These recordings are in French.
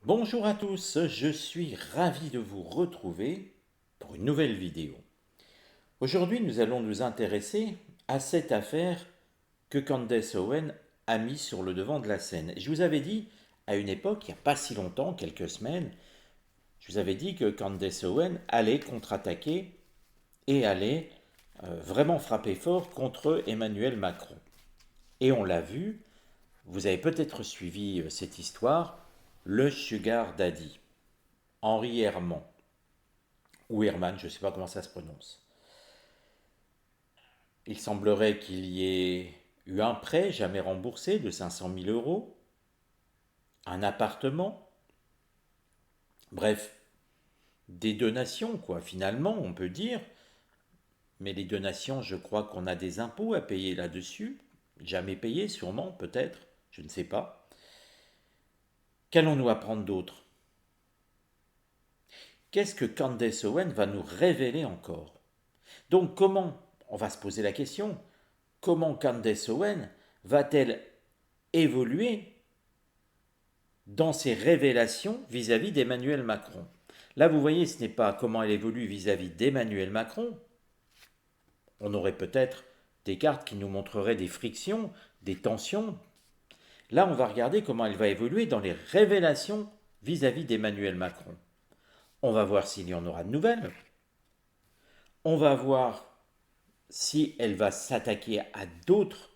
Bonjour à tous, je suis ravi de vous retrouver pour une nouvelle vidéo. Aujourd'hui, nous allons nous intéresser à cette affaire que Candace Owen a mis sur le devant de la scène. Je vous avais dit, à une époque, il n'y a pas si longtemps, quelques semaines, je vous avais dit que Candace Owen allait contre-attaquer et allait vraiment frapper fort contre Emmanuel Macron. Et on l'a vu, vous avez peut-être suivi cette histoire, le Sugar Daddy, Henri Herman, ou Herman, je ne sais pas comment ça se prononce. Il semblerait qu'il y ait eu un prêt jamais remboursé de 500 000 euros, un appartement, bref, des donations, quoi, finalement, on peut dire. Mais les donations, je crois qu'on a des impôts à payer là-dessus. Jamais payés, sûrement, peut-être, je ne sais pas. Qu'allons-nous apprendre d'autre? Qu'est-ce que Candace Owen va nous révéler encore? Donc comment, on va se poser la question, comment Candace Owen va-t-elle évoluer dans ses révélations vis-à-vis d'Emmanuel Macron? Là, vous voyez, ce n'est pas comment elle évolue vis-à-vis d'Emmanuel Macron. On aurait peut-être des cartes qui nous montreraient des frictions, des tensions. Là, on va regarder comment elle va évoluer dans les révélations vis-à-vis d'Emmanuel Macron. On va voir s'il y en aura de nouvelles. On va voir si elle va s'attaquer à d'autres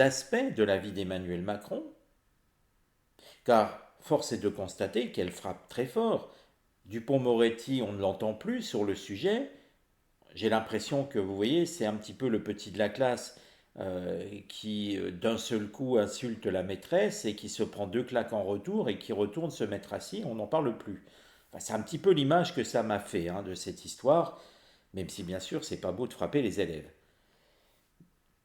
aspects de la vie d'Emmanuel Macron. Car force est de constater qu'elle frappe très fort. Dupond-Moretti, on ne l'entend plus sur le sujet. J'ai l'impression que, vous voyez, c'est un petit peu le petit de la classe qui, d'un seul coup, insulte la maîtresse et qui se prend deux claques en retour et qui retourne se mettre assis, on n'en parle plus. Enfin, c'est un petit peu l'image que ça m'a fait de cette histoire, même si bien sûr, c'est pas beau de frapper les élèves.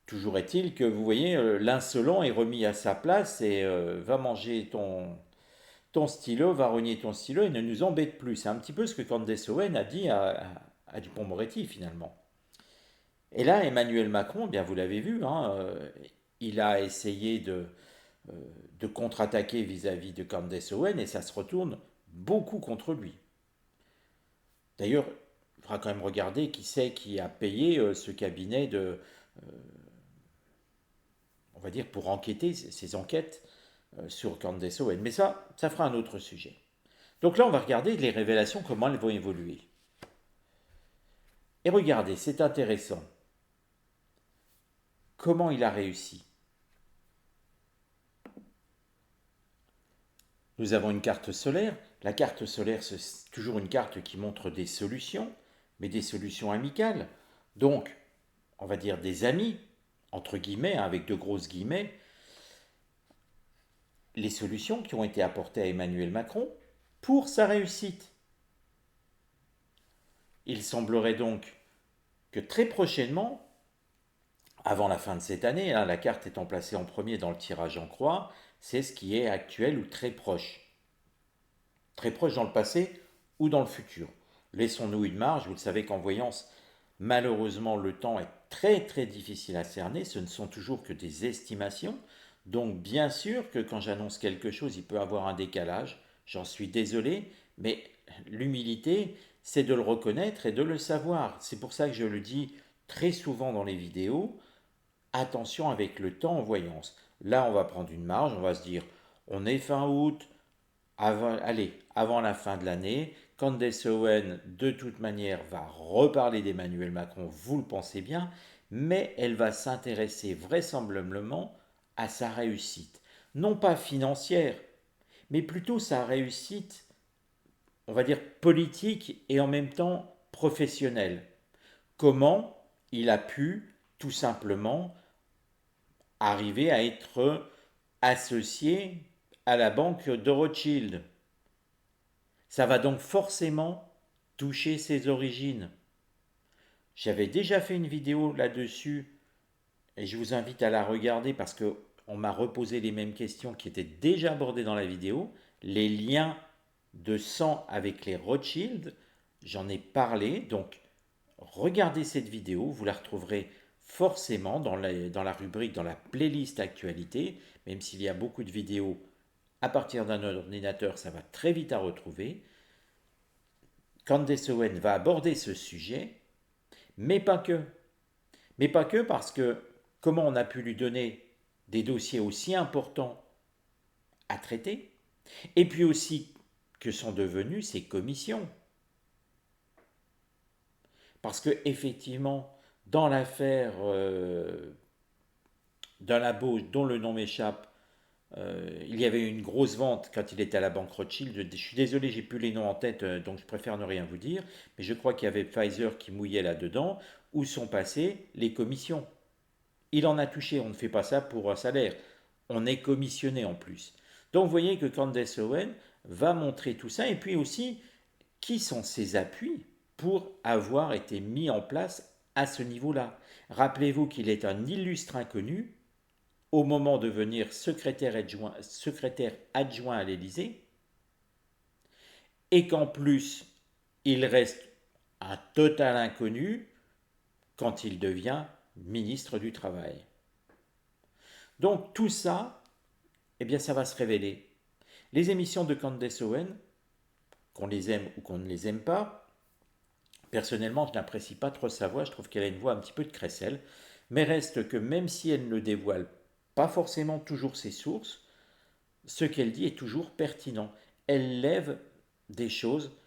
Toujours est-il que, vous voyez, l'insolent est remis à sa place et va manger ton stylo, va rogner ton stylo et ne nous embête plus. C'est un petit peu ce que Candace Owen a dit à Dupond-Moretti finalement. Et là, Emmanuel Macron, bien vous l'avez vu, il a essayé de contre-attaquer vis-à-vis de Candace Owen et ça se retourne beaucoup contre lui. D'ailleurs, il faudra quand même regarder qui c'est qui a payé ce cabinet on va dire, pour enquêter ces enquêtes sur Candace Owen. Mais ça fera un autre sujet. Donc là, on va regarder les révélations, comment elles vont évoluer. Et regardez, c'est intéressant. Comment il a réussi? Nous avons une carte solaire. La carte solaire, c'est toujours une carte qui montre des solutions, mais des solutions amicales. Donc, on va dire des amis, entre guillemets, avec de grosses guillemets, les solutions qui ont été apportées à Emmanuel Macron pour sa réussite. Il semblerait donc que très prochainement, avant la fin de cette année, la carte étant placée en premier dans le tirage en croix, c'est ce qui est actuel ou très proche. Très proche dans le passé ou dans le futur. Laissons-nous une marge, vous le savez qu'en voyance, malheureusement le temps est très très difficile à cerner, ce ne sont toujours que des estimations, donc bien sûr que quand j'annonce quelque chose, il peut avoir un décalage, j'en suis désolé, mais l'humilité, c'est de le reconnaître et de le savoir. C'est pour ça que je le dis très souvent dans les vidéos, attention avec le temps en voyance. Là, on va prendre une marge, on va se dire, on est fin août, avant la fin de l'année, Candace Owen, de toute manière, va reparler d'Emmanuel Macron, vous le pensez bien, mais elle va s'intéresser vraisemblablement à sa réussite. Non pas financière, mais plutôt sa réussite, on va dire politique et en même temps professionnelle. Comment il a pu tout simplement arriver à être associé à la banque de Rothschild. Ça va donc forcément toucher ses origines. J'avais déjà fait une vidéo là-dessus et je vous invite à la regarder parce que on m'a reposé les mêmes questions qui étaient déjà abordées dans la vidéo. Les liens de sang avec les Rothschild, j'en ai parlé, donc regardez cette vidéo, vous la retrouverez forcément dans la rubrique, dans la playlist actualité, même s'il y a beaucoup de vidéos à partir d'un ordinateur, ça va très vite à retrouver. Candace Owen va aborder ce sujet, mais pas que. Mais pas que parce que comment on a pu lui donner des dossiers aussi importants à traiter, et puis aussi que sont devenues ces commissions. Parce que effectivement, dans l'affaire d'un labo dont le nom m'échappe, il y avait une grosse vente quand il était à la banque Rothschild. Je suis désolé, j'ai plus les noms en tête, donc je préfère ne rien vous dire. Mais je crois qu'il y avait Pfizer qui mouillait là-dedans, où sont passées les commissions. Il en a touché, on ne fait pas ça pour un salaire. On est commissionné en plus. Donc vous voyez que Candace Owen va montrer tout ça, et puis aussi qui sont ses appuis pour avoir été mis en place à ce niveau-là. Rappelez-vous qu'il est un illustre inconnu au moment de devenir secrétaire adjoint à l'Élysée, et qu'en plus, il reste un total inconnu quand il devient ministre du Travail. Donc tout ça, eh bien ça va se révéler. Les émissions de Candace Owen, qu'on les aime ou qu'on ne les aime pas, personnellement je n'apprécie pas trop sa voix, je trouve qu'elle a une voix un petit peu de crécelle, mais reste que même si elle ne dévoile pas forcément toujours ses sources, ce qu'elle dit est toujours pertinent. Elle lève des choses,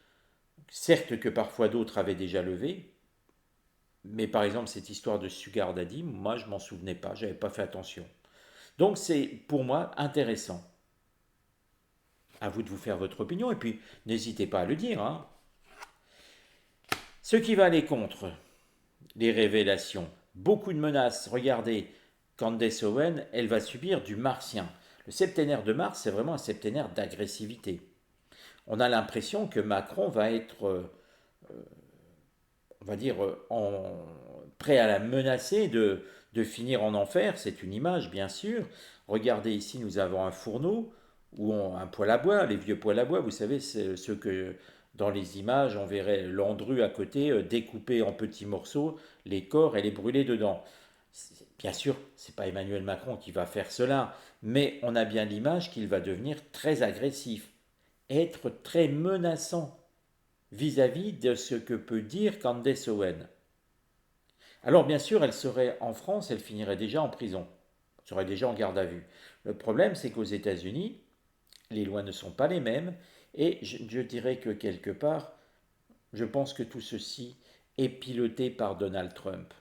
certes que parfois d'autres avaient déjà levées, mais par exemple cette histoire de Sugar Daddy, moi je m'en souvenais pas, j'avais pas fait attention. Donc c'est pour moi intéressant. À vous de vous faire votre opinion et puis n'hésitez pas à le dire. Hein. Ce qui va aller contre les révélations, beaucoup de menaces. Regardez, Candace Owen, elle va subir du martien. Le septénaire de Mars, c'est vraiment un septénaire d'agressivité. On a l'impression que Macron va être, on va dire, prêt à la menacer de finir en enfer. C'est une image, bien sûr. Regardez ici, nous avons un fourneau ou un poêle à bois, les vieux poêles à bois, vous savez, c'est ceux que dans les images, on verrait Landru à côté découper en petits morceaux les corps et les brûler dedans. Bien sûr, c'est pas Emmanuel Macron qui va faire cela, mais on a bien l'image qu'il va devenir très agressif, être très menaçant vis-à-vis de ce que peut dire Candace Owen. Alors bien sûr, elle serait en France, elle finirait déjà en prison, elle serait déjà en garde à vue. Le problème, c'est qu'aux États-Unis, les lois ne sont pas les mêmes, et je dirais que quelque part, je pense que tout ceci est piloté par Donald Trump.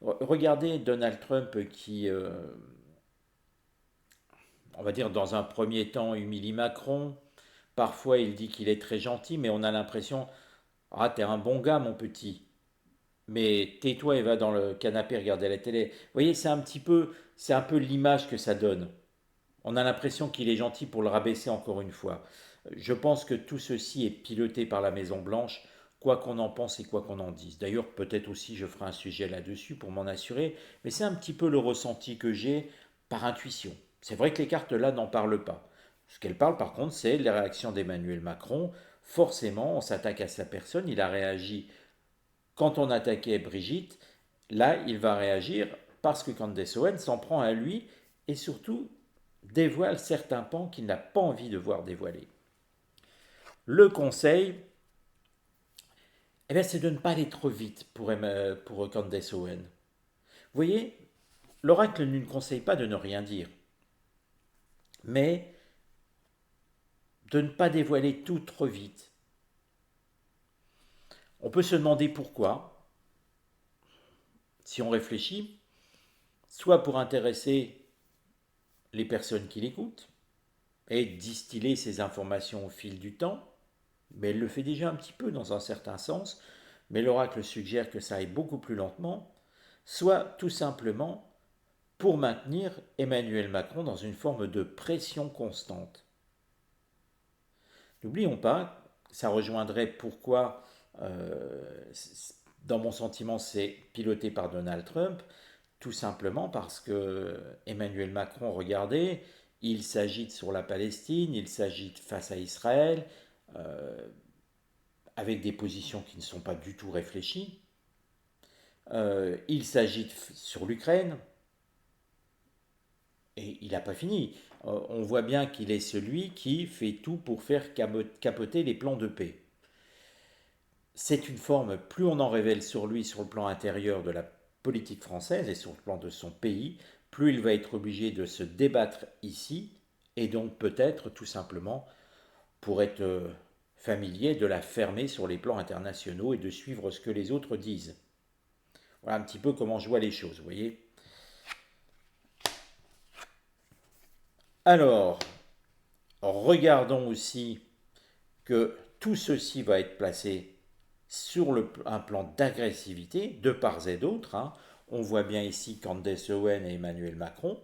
Regardez Donald Trump qui, on va dire, dans un premier temps, humilie Macron. Parfois, il dit qu'il est très gentil, mais on a l'impression, ah, t'es un bon gars, mon petit. Mais tais-toi et va dans le canapé regarder la télé. Vous voyez, c'est un peu l'image que ça donne. On a l'impression qu'il est gentil pour le rabaisser encore une fois. Je pense que tout ceci est piloté par la Maison Blanche, quoi qu'on en pense et quoi qu'on en dise. D'ailleurs, peut-être aussi je ferai un sujet là-dessus pour m'en assurer, mais c'est un petit peu le ressenti que j'ai par intuition. C'est vrai que les cartes là n'en parlent pas. Ce qu'elles parlent par contre, c'est les réactions d'Emmanuel Macron. Forcément, on s'attaque à sa personne. Il a réagi quand on attaquait Brigitte. Là, il va réagir parce que Candace Owen s'en prend à lui et surtout dévoile certains pans qu'il n'a pas envie de voir dévoilés. Le conseil, c'est de ne pas aller trop vite pour Candace Owen. Vous voyez, l'oracle ne nous conseille pas de ne rien dire, mais de ne pas dévoiler tout trop vite. On peut se demander pourquoi, si on réfléchit, soit pour intéresser les personnes qui l'écoutent et distiller ces informations au fil du temps, mais elle le fait déjà un petit peu dans un certain sens, mais l'oracle suggère que ça aille beaucoup plus lentement, soit tout simplement pour maintenir Emmanuel Macron dans une forme de pression constante. N'oublions pas, ça rejoindrait pourquoi, dans mon sentiment, c'est piloté par Donald Trump, tout simplement parce que Emmanuel Macron, regardez, il s'agite sur la Palestine, il s'agite face à Israël, avec des positions qui ne sont pas du tout réfléchies. Il s'agite sur l'Ukraine, et il n'a pas fini. on voit bien qu'il est celui qui fait tout pour faire capoter les plans de paix. C'est une forme, plus on en révèle sur lui sur le plan intérieur de la politique française et sur le plan de son pays, plus il va être obligé de se débattre ici, et donc peut-être tout simplement pour être familier de la fermer sur les plans internationaux et de suivre ce que les autres disent. Voilà un petit peu comment je vois les choses, vous voyez. Alors, regardons aussi que tout ceci va être placé sur un plan d'agressivité de part et d'autre. Hein. On voit bien ici Candace Owen et Emmanuel Macron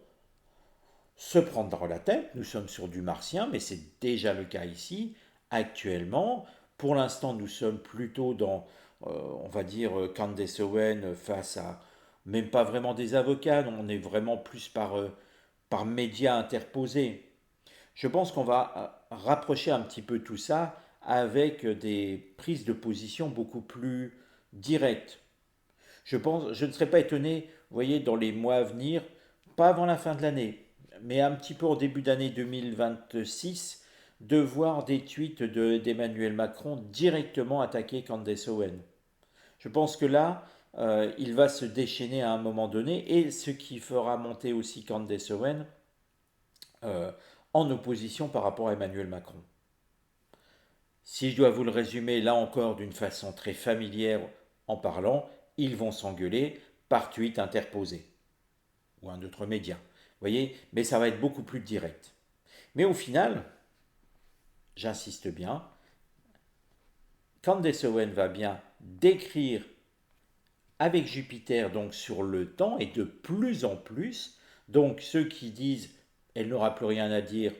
se prendre la tête. Nous sommes sur du martien, mais c'est déjà le cas ici, actuellement. Pour l'instant, nous sommes plutôt dans, on va dire, Candace Owen face à, même pas vraiment des avocats, on est vraiment plus par médias interposés. Je pense qu'on va rapprocher un petit peu tout ça avec des prises de position beaucoup plus directes. Je ne serais pas étonné, vous voyez, dans les mois à venir, pas avant la fin de l'année, mais un petit peu au début d'année 2026, de voir des tweets d'Emmanuel Macron directement attaquer Candace Owen. Je pense que là, il va se déchaîner à un moment donné, et ce qui fera monter aussi Candace Owen euh, en opposition par rapport à Emmanuel Macron. Si je dois vous le résumer là encore d'une façon très familière en parlant, ils vont s'engueuler par tweet interposé ou un autre média. Vous voyez, mais ça va être beaucoup plus direct. Mais au final, j'insiste bien, Candace Owen va bien décrire avec Jupiter donc sur le temps et de plus en plus. Donc ceux qui disent elle n'aura plus rien à dire,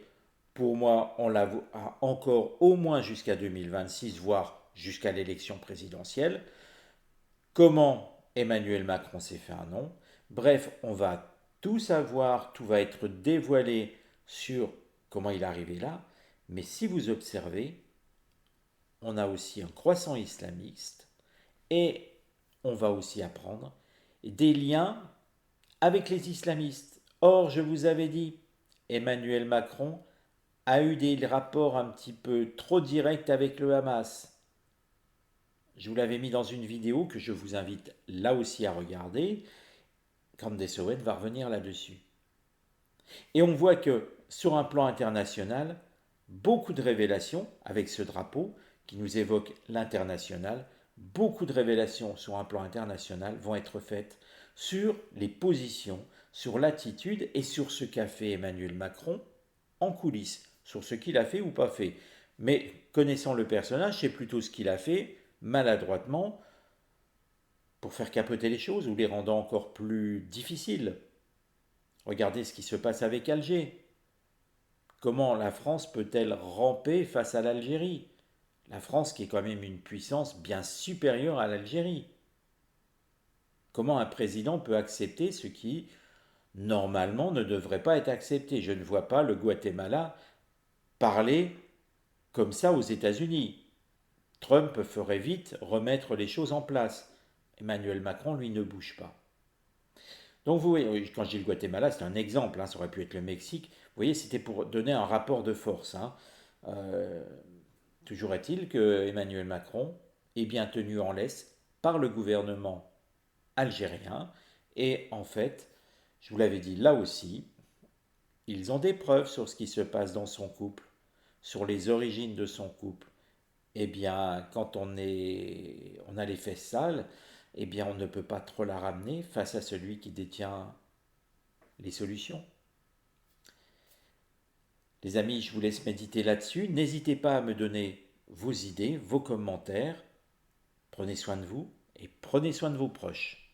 pour moi on la voit encore au moins jusqu'à 2026, voire jusqu'à l'élection présidentielle. Comment Emmanuel Macron s'est fait un nom. Bref, on va tout savoir, tout va être dévoilé sur comment il est arrivé là. Mais si vous observez, on a aussi un croissant islamiste et on va aussi apprendre des liens avec les islamistes. Or, je vous avais dit, Emmanuel Macron a eu des rapports un petit peu trop directs avec le Hamas. Je vous l'avais mis dans une vidéo que je vous invite là aussi à regarder. Candace Owen va revenir là-dessus. Et on voit que sur un plan international, beaucoup de révélations avec ce drapeau qui nous évoque l'international, beaucoup de révélations sur un plan international vont être faites sur les positions, sur l'attitude et sur ce qu'a fait Emmanuel Macron en coulisses, sur ce qu'il a fait ou pas fait. Mais connaissant le personnage, c'est plutôt ce qu'il a fait maladroitement pour faire capoter les choses ou les rendant encore plus difficiles. Regardez ce qui se passe avec Alger. Comment la France peut-elle ramper face à l'Algérie? La France qui est quand même une puissance bien supérieure à l'Algérie. Comment un président peut accepter ce qui, normalement, ne devrait pas être accepté? Je ne vois pas le Guatemala parler comme ça aux États-Unis. Trump ferait vite remettre les choses en place. Emmanuel Macron, lui, ne bouge pas. Donc vous voyez, quand je dis le Guatemala, c'est un exemple, hein, ça aurait pu être le Mexique. Vous voyez, c'était pour donner un rapport de force. Hein. Euh, Toujours est-il que Emmanuel Macron est bien tenu en laisse par le gouvernement algérien. Et en fait, je vous l'avais dit là aussi, ils ont des preuves sur ce qui se passe dans son couple, sur les origines de son couple. Eh bien, quand on a les fesses sales, eh bien, on ne peut pas trop la ramener face à celui qui détient les solutions. Les amis, je vous laisse méditer là-dessus. N'hésitez pas à me donner vos idées, vos commentaires. Prenez soin de vous et prenez soin de vos proches.